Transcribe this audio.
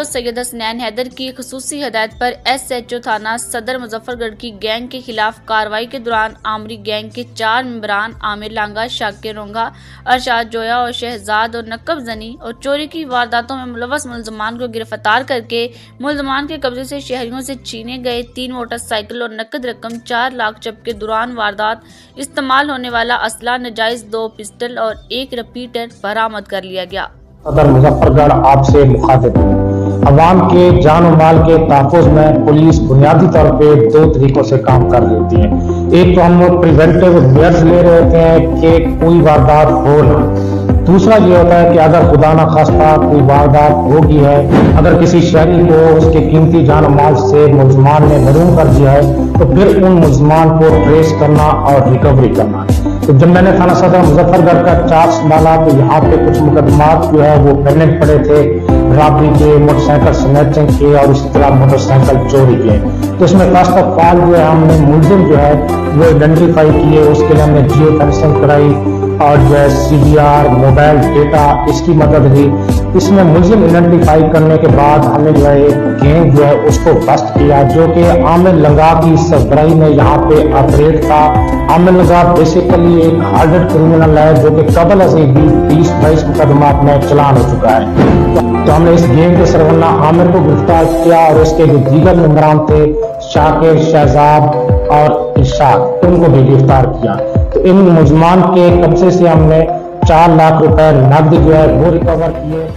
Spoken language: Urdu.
سید حسنین حیدر کی خصوصی ہدایت پر ایس ایچ او تھانہ صدر مظفر گڑھ کی گینگ کے خلاف کارروائی کے دوران عامری گینگ کے 4 ممبران عامر لانگا، شاکر رونگا، ارشاد جویا اور شہزاد اور نقب زنی اور چوری کی وارداتوں میں ملوث ملزمان کو گرفتار کر کے ملزمان کے قبضے سے شہریوں سے چھینے گئے 3 موٹر سائیکل اور نقد رقم 4 لاکھ جب کے دوران واردات استعمال ہونے والا اسلحہ ناجائز 2 پسٹل اور 1 ریپیٹر برآمد کر لیا گیا۔ صدر مظفر گڑھ آپ سے مخاطب ہے۔ عوام کے جان و مال کے تحفظ میں پولیس بنیادی طور پہ 2 طریقوں سے کام کر لیتی ہے۔ ایک تو ہم لوگ پریونٹیو میئرز لے رہے ہوتے ہیں کہ کوئی واردات ہو نہ۔ دوسرا یہ ہوتا ہے کہ اگر خدا نہ خواستہ کوئی واردات ہوگی ہے، اگر کسی شہری کو اس کے قیمتی جان و مال سے ملزمان نے محروم کر دیا ہے تو پھر ان ملزمان کو ٹریس کرنا اور ریکوری کرنا۔ تو جب میں نے تھانہ صدر مظفر گڑھ کا چارج سنبھالا تو یہاں پہ کچھ مقدمات جو ہے وہ پینڈنگ پڑے تھے، رابری کے، موٹر سائیکل سنیچنگ کے اور اسی طرح موٹر سائیکل چوری کے۔ تو اس میں فرسٹ آف آل جو ہے ہم نے ملزم جو ہے وہ آئیڈینٹیفائی کیے، اس کے لیے ہم نے جیو فینسنگ کرائی اور جو ہے CDR موبائل ڈیٹا اس کی مدد لی۔ اس میں ملزم آئیڈینٹیفائی کرنے کے بعد ہم نے جو ہے ایک گینگ جو ہے اس کو بسٹ کیا جو کہ عامر لنگا کی سربراہی میں یہاں پہ آپریٹ تھا۔ عامر لنگا بیسیکلی ایک ہارڈڈ کرمنل ہے جو کہ قبل از 20-22 مقدمات میں چلان ہو چکا ہے۔ تو ہم نے اس گینگ کے سرغنہ عامر کو گرفتار کیا اور اس کے جو دیگر ممبران تھے شاکر، شہزاد اور ارشاد، ان کو بھی گرفتار کیا۔ تو ان ملزمان کے قبضے سے ہم نے 4 لاکھ روپے نقد جو ہے وہ ریکور کیے۔